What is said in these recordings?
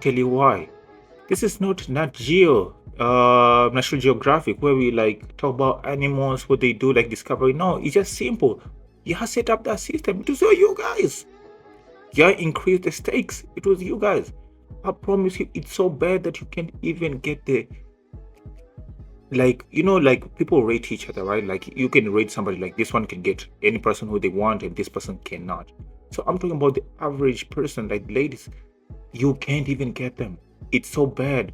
tell you why. This is not Nat Geo, National Geographic, where we like talk about animals, what they do, like discovery. No, it's just simple. You have set up that system. It was all you guys. You increased the stakes. It was you guys. I promise you, it's so bad that you can't even get the like people rate each other, right? Like you can rate somebody like this one can get any person who they want and this person cannot. So I'm talking about the average person, like ladies, you can't even get them. It's so bad.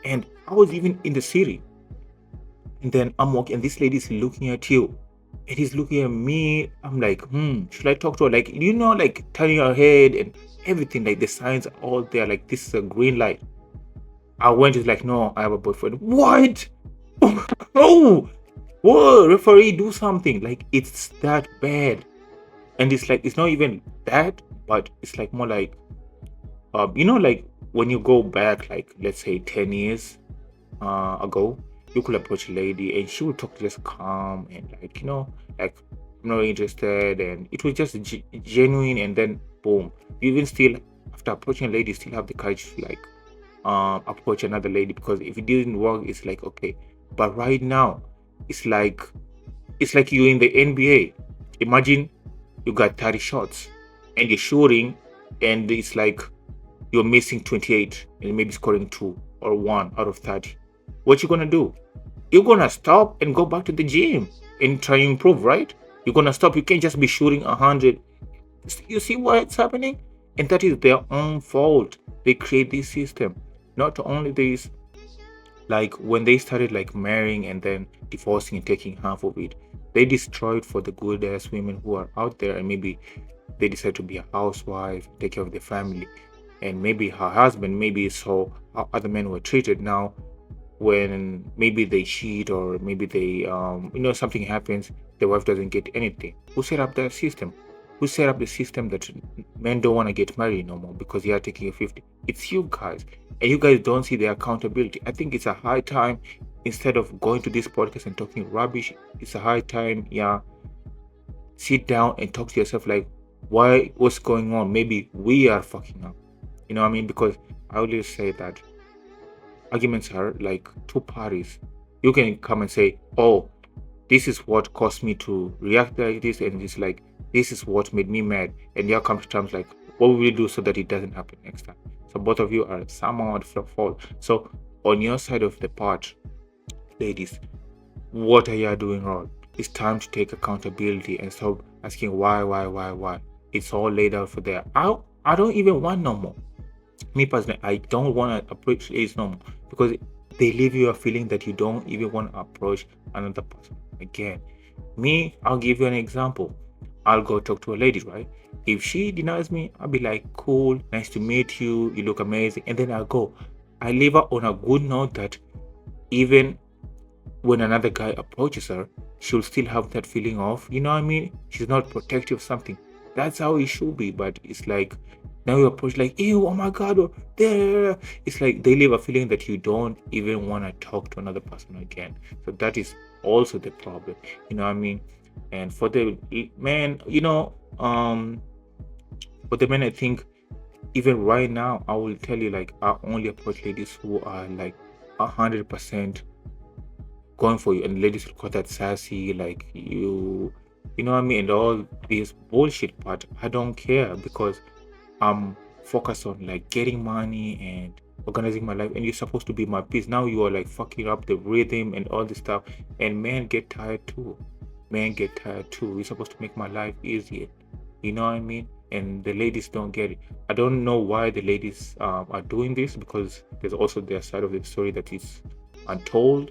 And I was even in the city, and then I'm walking, and this lady is looking at you, and he's looking at me. I'm like, should I talk to her? Like, like turning her head and everything. Like the signs are all there. Like this is a green light. I went. Is like, no, I have a boyfriend. What? Oh, whoa, referee, do something. Like it's that bad, and it's like it's not even that, but it's like more like, like when you go back, like let's say 10 years ago, you could approach a lady and she would talk just calm and like like I'm not interested, and it was just genuine, and then boom, you even still after approaching a lady still have the courage to like approach another lady, because if it didn't work it's like okay. But right now it's like you're in the NBA. Imagine you got 30 shots and you're shooting, and it's like you're missing 28 and maybe scoring 2 or 1 out of 30. What you gonna do? You're gonna stop and go back to the gym and try to improve, right? You're gonna stop. You can't just be shooting 100. You see what's happening? And that is their own fault. They create this system. Not only this, like when they started like marrying and then divorcing and taking half of it, they destroyed for the good ass women who are out there, and maybe they decide to be a housewife, take care of the family, and maybe her husband maybe saw how other men were treated. Now when maybe they cheat or maybe they something happens, the wife doesn't get anything. Who set up that system? Who set up the system that men don't want to get married no more because you are taking a 50? It's you guys, and you guys don't see the accountability. I think it's a high time, instead of going to this podcast and talking rubbish, it's a high time, sit down and talk to yourself, like what's going on. Maybe we are fucking up, you know what I mean? Because I always say that arguments are like two parties. You can come and say, oh, this is what caused me to react like this, and it's like this is what made me mad, and you come to terms like what will we do so that it doesn't happen next time. So both of you are somehow at fault. So on your side of the part, ladies, what are you doing wrong? It's time to take accountability and stop asking why. It's all laid out for there. I don't even want no more. Me personally, I don't want to approach ladies no more, because they leave you a feeling that you don't even want to approach another person again. Me, I'll give you an example. I'll go talk to a lady, right? If she denies me, I'll be like, cool, nice to meet you, you look amazing, and then I'll go. I leave her on a good note that even when another guy approaches her, she'll still have that feeling of, you know what I mean? She's not protective of something. That's how it should be. But it's like now you approach like, ew, oh my god, or there. It's like they leave a feeling that you don't even want to talk to another person again. So that is also the problem. You know what I mean? And for the men, for the men, I think even right now, I will tell you, like, I only approach ladies who are like 100% going for you, and ladies will call that sassy, like you know what I mean, and all this bullshit. But I don't care, because I'm focused on like getting money and organizing my life, and you're supposed to be my peace. Now you are like fucking up the rhythm and all this stuff, and men get tired too. You're supposed to make my life easier, you know what I mean? And the ladies don't get it. I don't know why the ladies are doing this, because there's also their side of the story that is untold.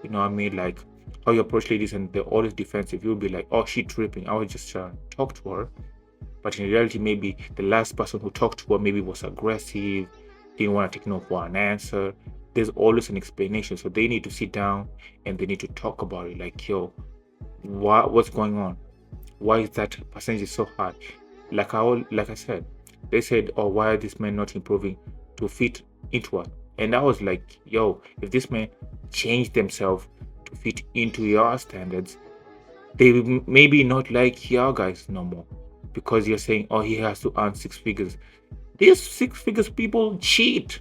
You know what I mean? Like how you approach ladies and they're always defensive. You'll be like, oh, she tripping, I was just trying to talk to her. But in reality, maybe the last person who talked to her maybe was aggressive, didn't want to take no for an answer. There's always an explanation. So they need to sit down and they need to talk about it. Like, yo, what's going on? Why is that percentage so high? Like I said, they said, oh, why are these men not improving to fit into us? And I was like, yo, if this man change themselves to fit into your standards, they maybe not like your guys no more, because you're saying, oh, he has to earn 6 figures. These six figures people cheat.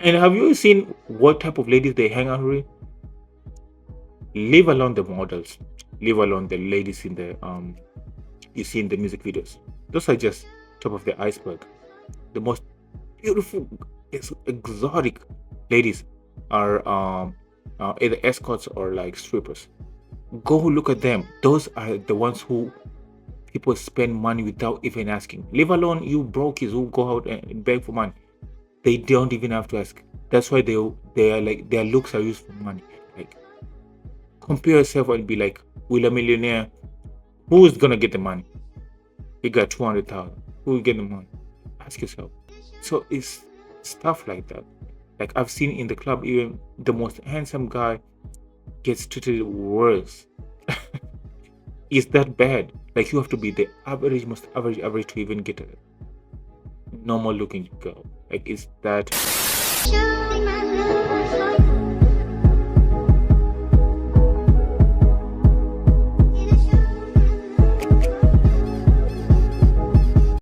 And have you seen what type of ladies they hang out with? Leave alone the models, leave alone the ladies in the you see in the music videos. Those are just top of the iceberg. The most beautiful, exotic ladies are either escorts or like strippers. Go look at them. Those are the ones who people spend money without even asking. Leave alone you brokies who go out and beg for money. They don't even have to ask. That's why they are like their looks are used for money. Like compare yourself and be like, will a millionaire? Who's gonna get the money? He got 200,000. Who will get the money? Ask yourself. So it's stuff like that. Like I've seen in the club, even the most handsome guy gets treated worse. Is that bad? Like you have to be the average, most average to even get a normal looking girl. Like is that